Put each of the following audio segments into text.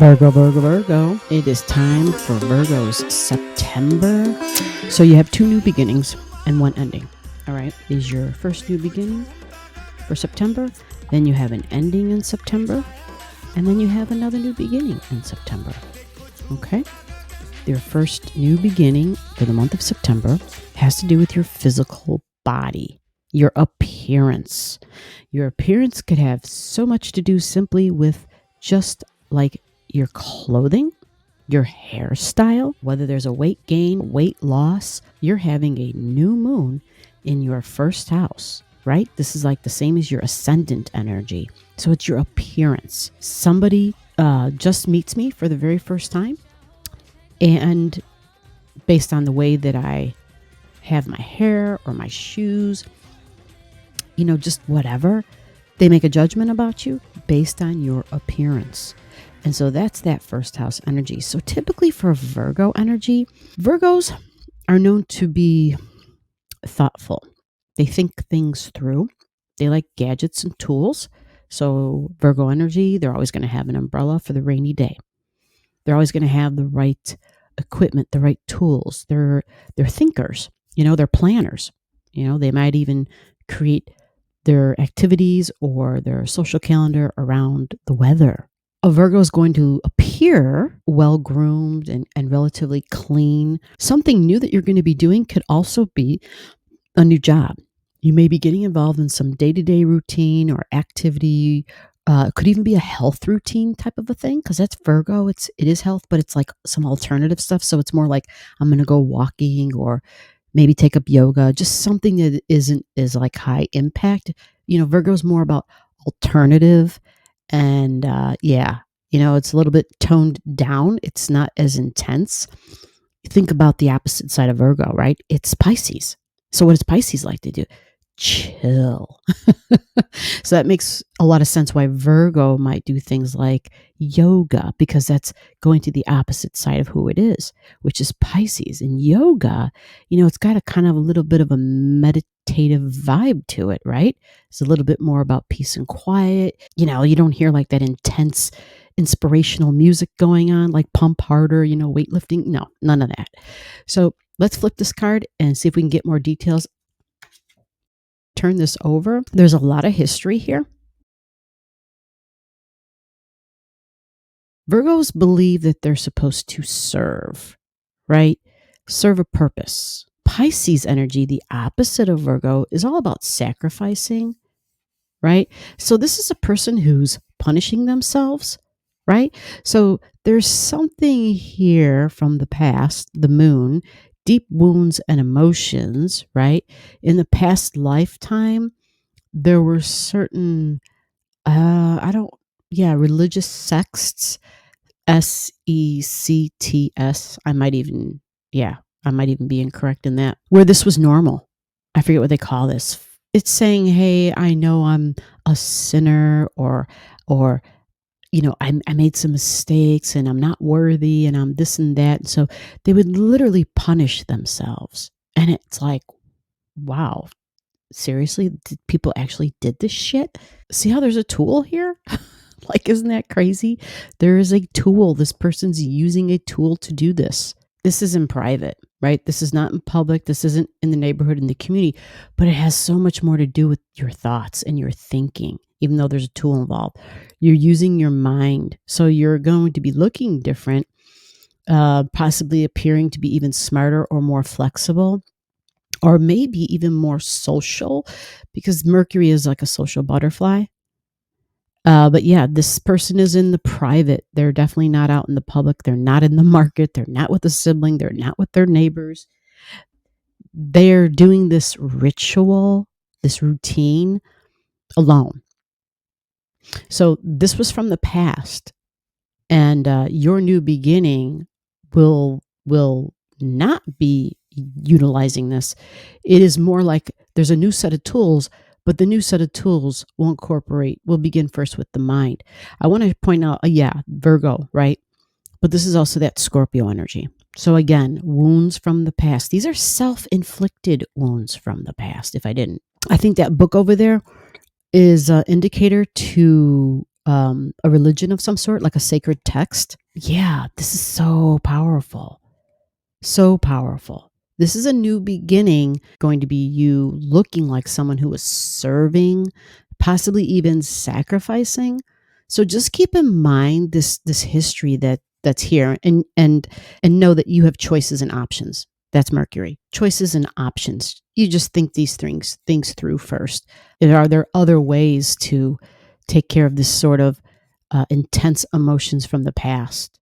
Virgo. It is time for Virgo's September. So you have two new beginnings and one ending. All right. Is your first new beginning for September. Then you have an ending in September. And then you have another new beginning in September. Okay. Your first new beginning for the month of September has to do with your physical body, your appearance. Your appearance could have so much to do simply with just like your clothing, your hairstyle, whether there's a weight gain, weight loss. You're having a new moon in your first house, right? This is like the same as your ascendant energy. So it's your appearance. Somebody just meets me for the very first time, and based on the way that I have my hair or my shoes, just whatever, they make a judgment about you based on your appearance. And so that's that first house energy. So typically for Virgo energy, Virgos are known to be thoughtful. They think things through. They like gadgets and tools. So Virgo energy, they're always going to have an umbrella for the rainy day. They're always going to have the right equipment, the right tools. They're thinkers. They're planners. They might even create their activities or their social calendar around the weather. A Virgo is going to appear well-groomed and relatively clean. Something new that you're going to be doing could also be a new job. You may be getting involved in some day-to-day routine or activity. It could even be a health routine type of a thing, because that's Virgo. It is health, but it's like some alternative stuff. So it's more like I'm going to go walking or maybe take up yoga, just something that is like high impact. Virgo is more about alternative. And it's a little bit toned down. It's not as intense. Think about the opposite side of Virgo, right? It's Pisces. So what does Pisces like to do? Chill. So that makes a lot of sense why Virgo might do things like yoga, because that's going to the opposite side of who it is, which is Pisces. And yoga, it's got a kind of a little bit of a meditative vibe to it, right? It's a little bit more about peace and quiet. You don't hear like that intense inspirational music going on, like pump harder, weightlifting. No, none of that. So let's flip this card and see if we can get more details. Turn this over. There's a lot of history here. Virgos believe that they're supposed to serve, right? Serve a purpose. Pisces energy, the opposite of Virgo, is all about sacrificing, right? So this is a person who's punishing themselves, right? So there's something here from the past, the moon, deep wounds and emotions, right? In the past lifetime, there were certain, religious sects, sects. I might even be incorrect in that, where this was normal. I forget what they call this. It's saying, hey, I know I'm a sinner, or I made some mistakes and I'm not worthy and I'm this and that. And so they would literally punish themselves. And it's like, wow, seriously? People actually did this shit? See how there's a tool here? Like, isn't that crazy? There is a tool. This person's using a tool to do this. This is in private, right? This is not in public. This isn't in the neighborhood, in the community, but it has so much more to do with your thoughts and your thinking, even though there's a tool involved. You're using your mind. So you're going to be looking different, possibly appearing to be even smarter or more flexible, or maybe even more social, because Mercury is like a social butterfly. But yeah, this person is in the private. They're definitely not out in the public. They're not in the market. They're not with a sibling. They're not with their neighbors. They're doing this ritual, this routine alone. So this was from the past, and your new beginning will not be utilizing this. It is more like there's a new set of tools, but the new set of tools will begin first with the mind. I want to point out, Virgo, right? But this is also that Scorpio energy. So again, wounds from the past. These are self-inflicted wounds from the past, I think that book over there is an indicator to a religion of some sort, like a sacred text. Yeah, this is so powerful. So powerful. This is a new beginning, going to be you looking like someone who is serving, possibly even sacrificing. So just keep in mind this history that's here, and know that you have choices and options. That's Mercury. Choices and options. You just think these things through first. And are there other ways to take care of this sort of intense emotions from the past?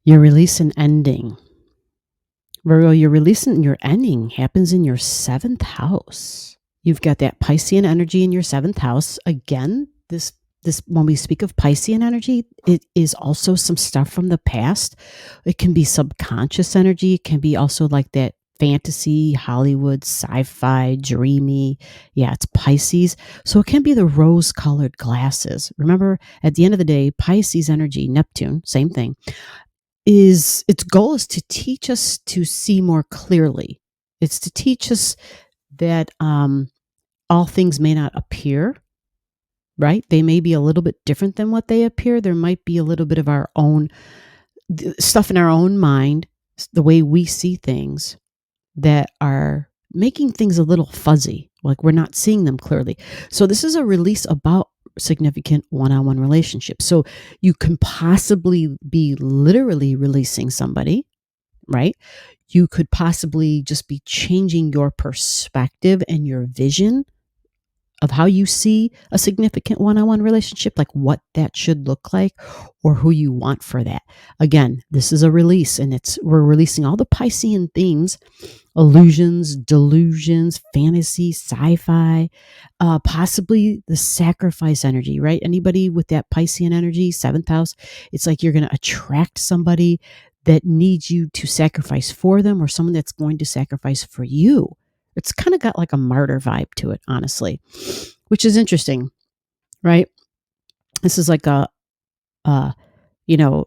Your release and ending. Virgo, your release and your ending happens in your seventh house. You've got that Piscean energy in your seventh house. Again, this when we speak of Piscean energy, it is also some stuff from the past. It can be subconscious energy. It can be also like that fantasy, Hollywood, sci-fi, dreamy. Yeah, it's Pisces. So it can be the rose-colored glasses. Remember, at the end of the day, Pisces energy, Neptune, same thing, is its goal is to teach us to see more clearly. It's to teach us that all things may not appear right. They may be a little bit different than what they appear. There might be a little bit of our own stuff in our own mind, the way we see things, that are making things a little fuzzy, like we're not seeing them clearly. So this is a release about significant one-on-one relationships. So you can possibly be literally releasing somebody, right? You could possibly just be changing your perspective and your vision of how you see a significant one-on-one relationship, like what that should look like or who you want for that. Again, this is a release, and we're releasing all the Piscean themes, illusions, delusions, fantasy, sci-fi, possibly the sacrifice energy, right? Anybody with that Piscean energy, seventh house, it's like you're going to attract somebody that needs you to sacrifice for them, or someone that's going to sacrifice for you. It's kind of got like a martyr vibe to it, honestly, which is interesting, right? This is like uh, you know,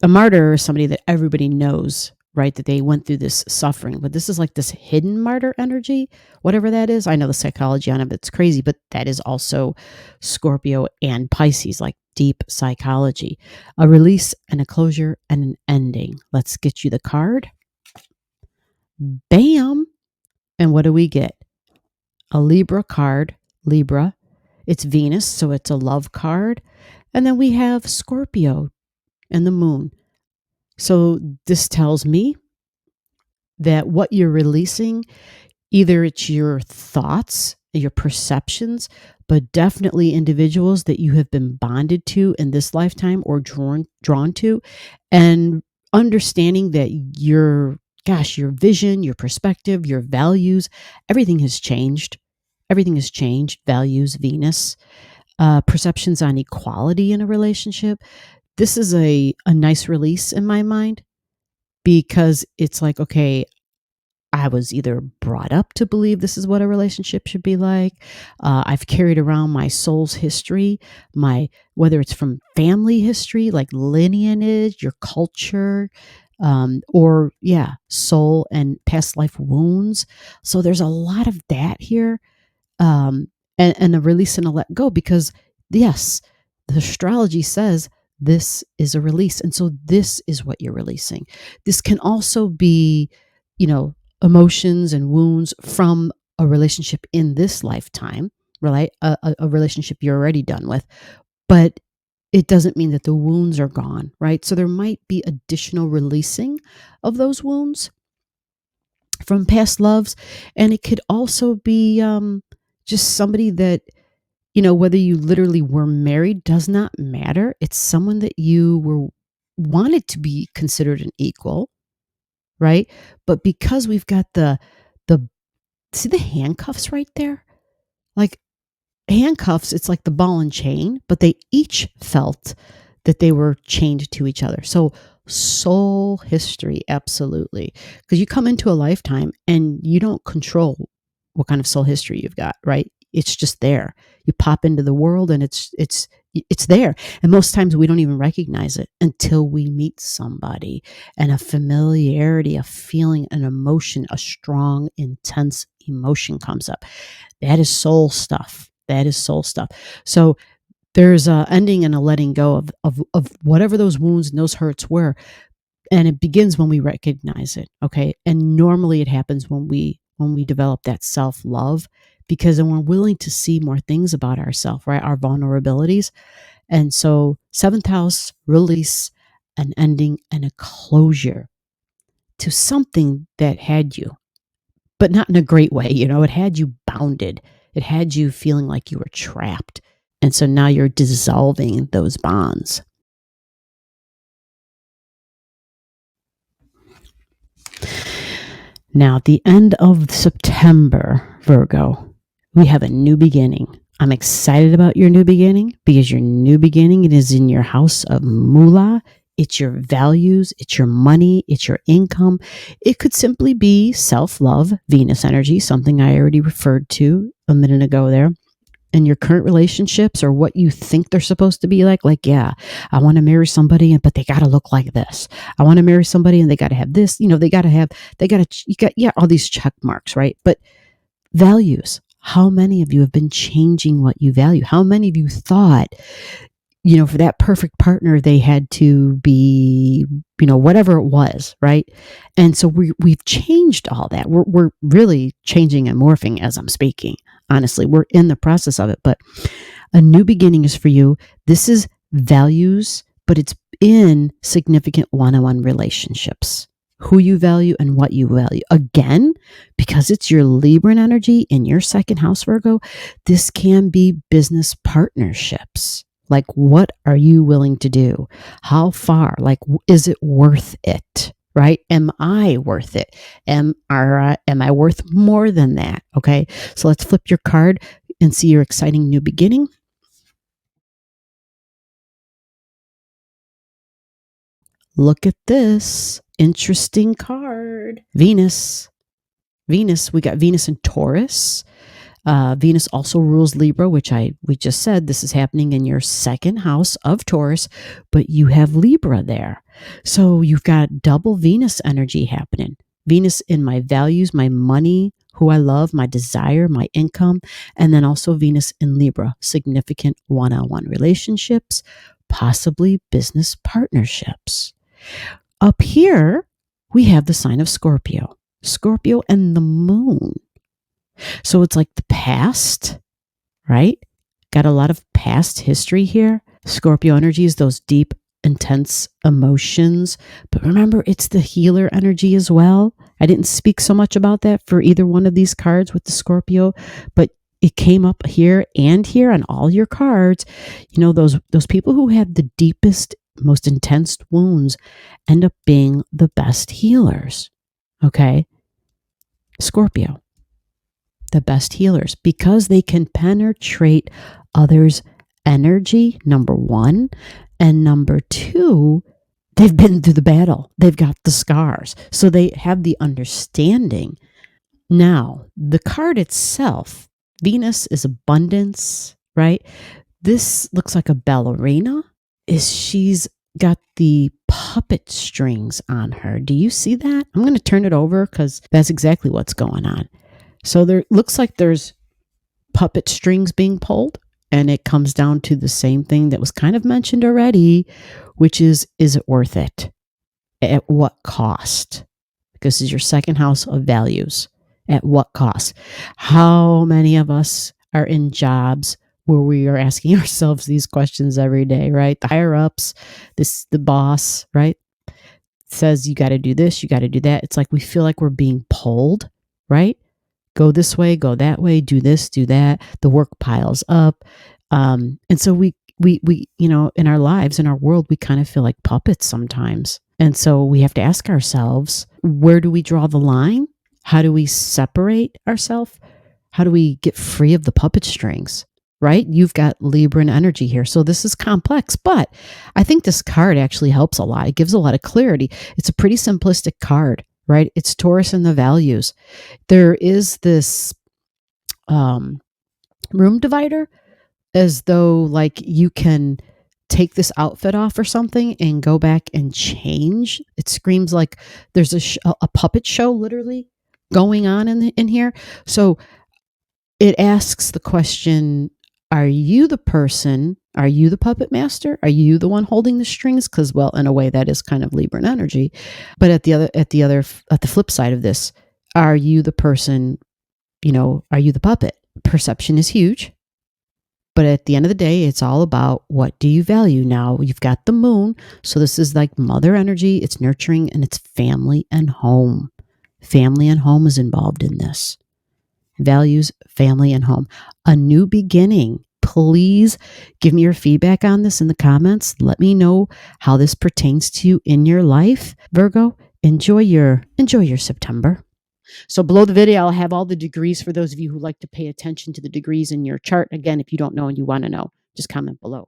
a martyr is somebody that everybody knows, right? That they went through this suffering, but this is like this hidden martyr energy, whatever that is. I know the psychology on it, but it's crazy, but that is also Scorpio and Pisces, like deep psychology. A release and a closure and an ending. Let's get you the card. Bam. And what do we get? A Libra card, Libra. It's Venus, so it's a love card. And then we have Scorpio and the moon. So this tells me that what you're releasing, either it's your thoughts, your perceptions, but definitely individuals that you have been bonded to in this lifetime or drawn to, and understanding that your vision, your perspective, your values, everything has changed. Everything has changed. Values, Venus, perceptions on equality in a relationship. This is a nice release in my mind, because it's like, okay, I was either brought up to believe this is what a relationship should be like. I've carried around my soul's history, whether it's from family history, like lineage, your culture, or soul and past life wounds. So there's a lot of that here, and a release and a let go, because yes, the astrology says this is a release, and so this is what you're releasing. This can also be, emotions and wounds from a relationship in this lifetime, right? A relationship you're already done with, but it doesn't mean that the wounds are gone, right? So there might be additional releasing of those wounds from past loves, and it could also be just somebody that, whether you literally were married does not matter. It's someone that you wanted to be considered an equal, right? But because we've got the see the handcuffs right there? Like handcuffs, it's like the ball and chain, but they each felt that they were chained to each other. So soul history, absolutely. Because you come into a lifetime and you don't control what kind of soul history you've got, right? It's just there. You pop into the world and it's there. And most times we don't even recognize it until we meet somebody, and a familiarity, a feeling, an emotion, a strong, intense emotion comes up. That is soul stuff. That is soul stuff. So there's a ending and a letting go of whatever those wounds and those hurts were. And it begins when we recognize it. Okay. And normally it happens when we develop that self-love, because then we're willing to see more things about ourselves, right? Our vulnerabilities. And so 7th house, release, an ending and a closure to something that had you, but not in a great way. It had you bounded. It had you feeling like you were trapped. And so now you're dissolving those bonds. Now, at the end of September, Virgo, we have a new beginning. I'm excited about your new beginning because your new beginning, it is in your house of moolah. It's your values, it's your money, it's your income. It could simply be self-love, Venus energy, something I already referred to a minute ago there. And your current relationships, or what you think they're supposed to be like, yeah, I want to marry somebody, but they got to look like this. I want to marry somebody and they got to have this, you got all these check marks, right? But values, how many of you have been changing what you value? How many of you thought, for that perfect partner, they had to be, whatever it was, right? And so we've changed all that. We're really changing and morphing as I'm speaking. Honestly, we're in the process of it, but a new beginning is for you. This is values, but it's in significant one-on-one relationships. Who you value and what you value. Again, because it's your Libran energy in your 2nd house, Virgo, this can be business partnerships. Like, what are you willing to do? How far? Like, is it worth it? Right? Am I worth it? Am I worth more than that? Okay. So let's flip your card and see your exciting new beginning. Look at this interesting card. Venus. We got Venus in Taurus. Venus also rules Libra, which we just said this is happening in your 2nd house of Taurus, but you have Libra there. So you've got double Venus energy happening. Venus in my values, my money, who I love, my desire, my income, and then also Venus in Libra, significant one-on-one relationships, possibly business partnerships. Up here, we have the sign of Scorpio and the moon. So it's like the past, right? Got a lot of past history here. Scorpio energy is those deep, intense emotions. But remember, it's the healer energy as well. I didn't speak so much about that for either one of these cards with the Scorpio, but it came up here and here on all your cards. Those people who have the deepest, most intense wounds end up being the best healers. Okay? Scorpio. The best healers, because they can penetrate others' energy, number one. And number two, they've been through the battle. They've got the scars. So they have the understanding. Now, the card itself, Venus is abundance, right? This looks like a ballerina. She's got the puppet strings on her. Do you see that? I'm going to turn it over because that's exactly what's going on. So there looks like there's puppet strings being pulled, and it comes down to the same thing that was kind of mentioned already, which is it worth it? At what cost? Because this is your 2nd house of values. At what cost? How many of us are in jobs where we are asking ourselves these questions every day, right? The higher ups, the boss, right? Says you got to do this, you got to do that. It's like we feel like we're being pulled, right? Go this way, go that way, do this, do that. The work piles up. And so we, in our lives, in our world, we kind of feel like puppets sometimes. And so we have to ask ourselves, where do we draw the line? How do we separate ourselves? How do we get free of the puppet strings? Right? You've got Libran energy here. So this is complex, but I think this card actually helps a lot. It gives a lot of clarity. It's a pretty simplistic card, right? It's Taurus and the values. There is this room divider, as though like you can take this outfit off or something and go back and change. It screams like there's a puppet show, literally, going on in here. So it asks the question, are you the person? Are you the puppet master? Are you the one holding the strings? Because, well, in a way, that is kind of Libran energy. But at the flip side of this, are you the person? Are you the puppet? Perception is huge. But at the end of the day, it's all about what do you value. Now you've got the moon. So this is like mother energy. It's nurturing, and it's family and home. Family and home is involved in this. Values, family, and home. A new beginning. Please give me your feedback on this in the comments. Let me know how this pertains to you in your life. Virgo, enjoy your September. So below the video, I'll have all the degrees for those of you who like to pay attention to the degrees in your chart. Again, if you don't know and you want to know, just comment below.